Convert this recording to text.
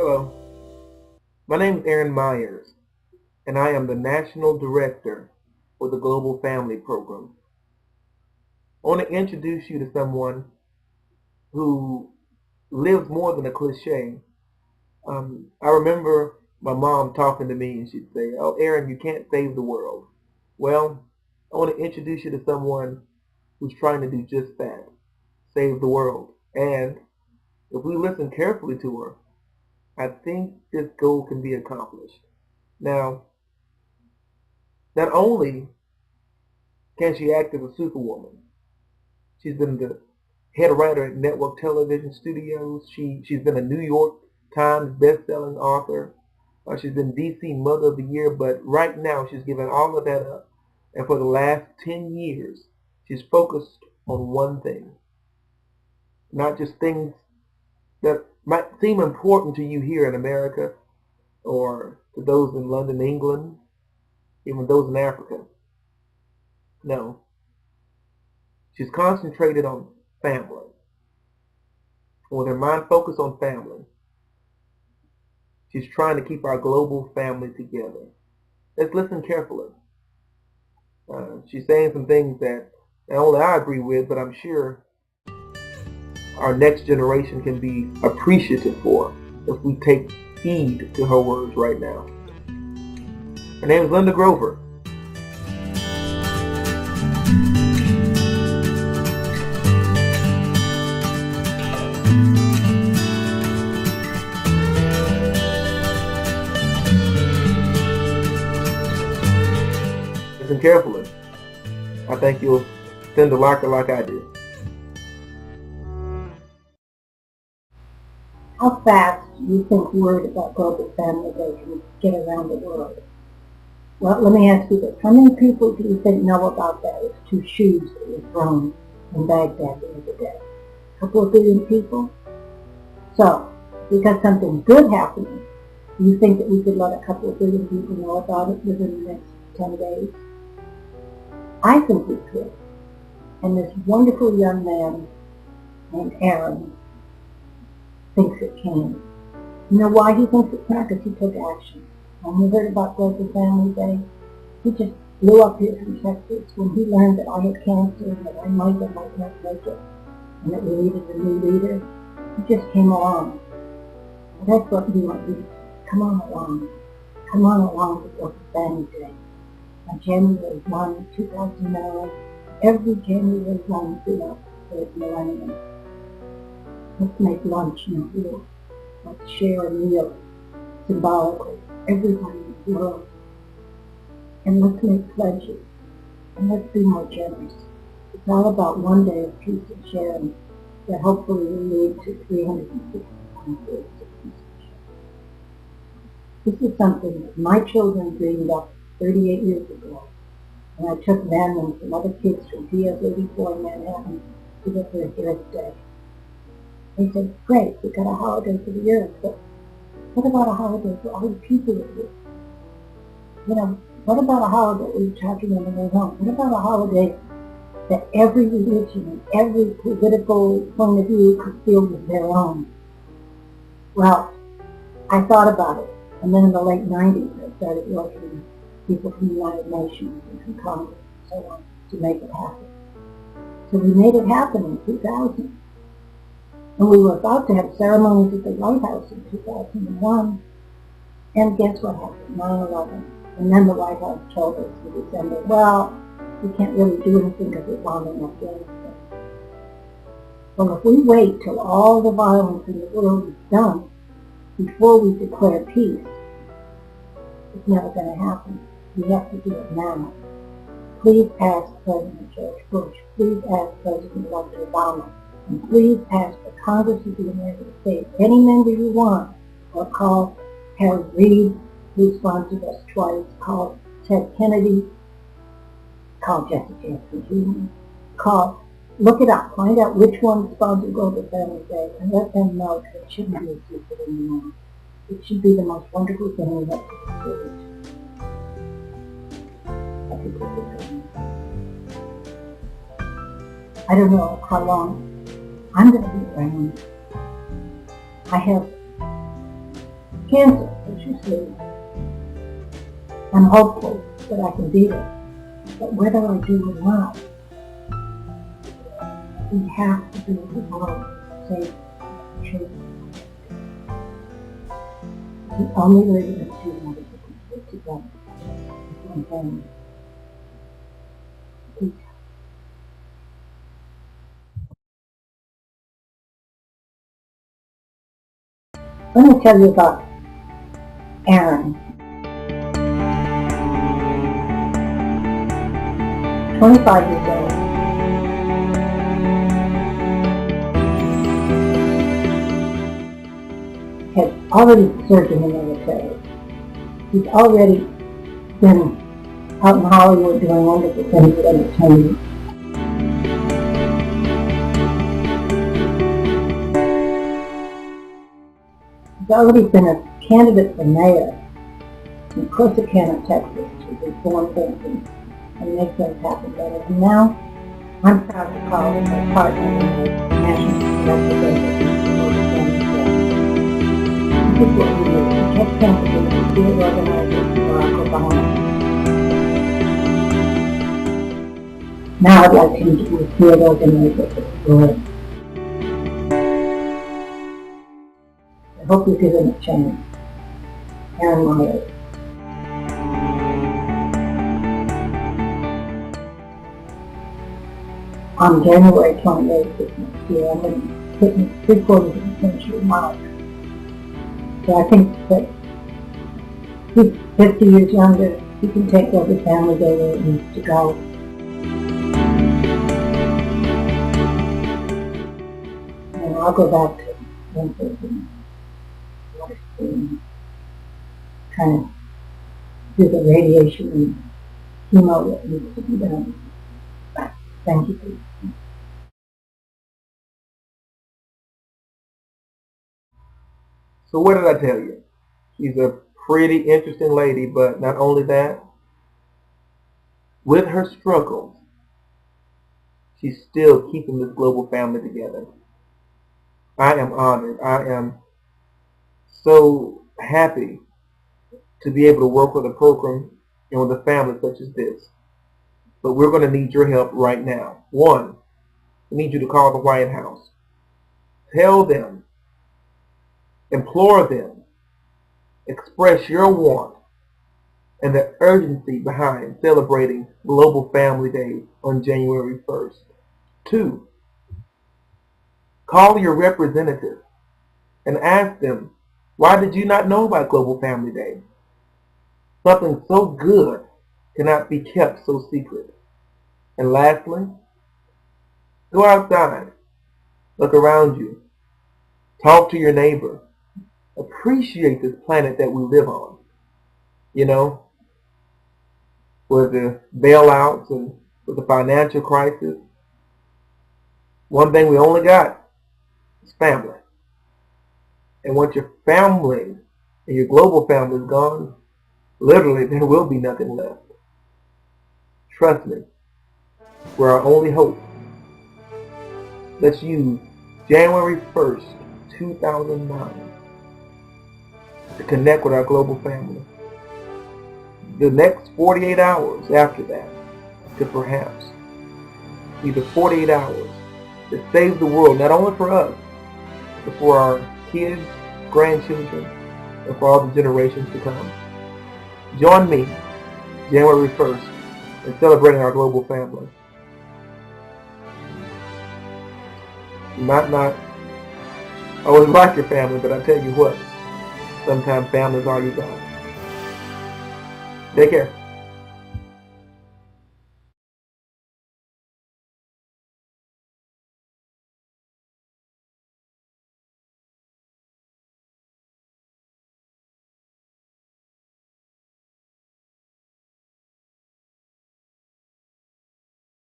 Hello, my name is Aaron Myers, and I am the National Director for the Global Family Program. I want to introduce you to someone who lives more than a cliche. I remember my mom talking to me, and she'd say, "Oh, Aaron, you can't save the world." Well, I want to introduce you to someone who's trying to do just that, save the world. And if we listen carefully to her, I think this goal can be accomplished. Now, not only can she act as a superwoman, she's been the head writer at Network Television Studios. She's been a New York Times best-selling author. She's been DC Mother of the Year, but right now she's given all of that up. And for the last 10 years, she's focused on one thing. Not just things that might seem important to you here in America or to those in London, England, even those in Africa. No, she's concentrated on family. With her mind focused on family, she's trying to keep our global family together. Let's listen carefully. She's saying some things that not only I agree with, but I'm sure our next generation can be appreciative for if we take heed to her words right now. Her name is Linda Grover. Listen carefully. I think you'll tend to like her like I did. How fast do you think word about Global Family Day can get around the world? Well, let me ask you this. How many people do you think know about those two shoes that were thrown in Baghdad the other day? A couple of billion people? So, if we got something good happening, do you think that we could let a couple of billion people know about it within the next 10 days? I think we could. And this wonderful young man named Aaron thinks it can. You know why he thinks it can? Because he took action. When he heard about Global Family Day, he just flew up here from Texas. When he learned that I had cancer and that I might or might not make it, and that we needed a new leader, he just came along. And that's what we want to do. Come on along. Come on along to Global Family Day. On January 1, 2009, every January 1 throughout the millennium. Let's make lunch in the world. Let's share a meal symbolically, everybody in the world. And let's make pledges. And let's be more generous. It's all about one day of peace and sharing that hopefully will lead to 365 days of peace and sharing. This is something that my children dreamed up 38 years ago. And I took them and some other kids from PS 84 in Manhattan to get their Earth Day. They said, great, we got a holiday for the earth, but what about a holiday for all the people that live? You know, what about a holiday where you're talking on the way home? What about a holiday that every religion and every political point of view could feel was their own? Well, I thought about it, and then in the late 90s I started working with people from the United Nations and from Congress and so on to make it happen. So we made it happen in 2000. And we were about to have ceremonies at the White House in 2001. And guess what happened? 9/11. And then the White House told us in December, well, we can't really do anything because we're bombing Afghanistan. Well, if we wait till all the violence in the world is done before we declare peace, it's never going to happen. We have to do it now. Please ask President George Bush. Please ask President Obama. And please ask the Congress of the United States, any member you want, or call Harry Reid, who sponsored us twice, call Ted Kennedy, call Jesse Jackson Jr., look it up, find out which one sponsored Global Family Day, and let them know that it shouldn't be a secret anymore. It should be the most wonderful thing we have to experience. I don't know how long I'm going to be around. I have cancer, as you see. I'm hopeful that I can beat it. But whether I do or not, we have to build the world safe for children. The only way we're going to do that is if we get together as one family. Peace. Let me tell you about Aaron. 25 years old. Has already served in the military. He's already been out in Hollywood doing wonderful things with entertainment. He's already been a candidate for mayor in Corsicana, Texas, to reform things and make things happen better. And now, I'm proud to call him my partner in the national representative of the Global Family Club. This is what we do. We kept campaigning with field organizers for Barack Obama. Now I'd like him to be a field organizer for the board. I hope you give him a chance. Aaron Myers. On January 28th this next year, I'm going to be hitting 3/4 of the century mark. So I think that he's 50 years younger. He can take over Family Day where it needs to go. And I'll go back to Memphis and kind of do the radiation and chemo that needs to be done. Thank you. So what did I tell you? She's a pretty interesting lady, but not only that, with her struggles, she's still keeping this global family together. I am honored. I am so happy to be able to work with a program and with a family such as this. But we're going to need your help right now. One, we need you to call the White House. Tell them, implore them, express your want and the urgency behind celebrating Global Family Day on January 1st. Two, call your representative and ask them, why did you not know about Global Family Day? Something so good cannot be kept so secret. And lastly, go outside, look around you, talk to your neighbor, appreciate this planet that we live on. You know, with the bailouts and with the financial crisis, one thing we only got is family. And once your family and your global family is gone, literally there will be nothing left. Trust me, we're our only hope. Let's use January 1st, 2009 to connect with our global family. The next 48 hours after that to perhaps either 48 hours to save the world, not only for us, but for our kids, grandchildren, and for all the generations to come. Join me January 1st in celebrating our global family. You might not always like your family, but I tell you what, sometimes family's all you got. Take care.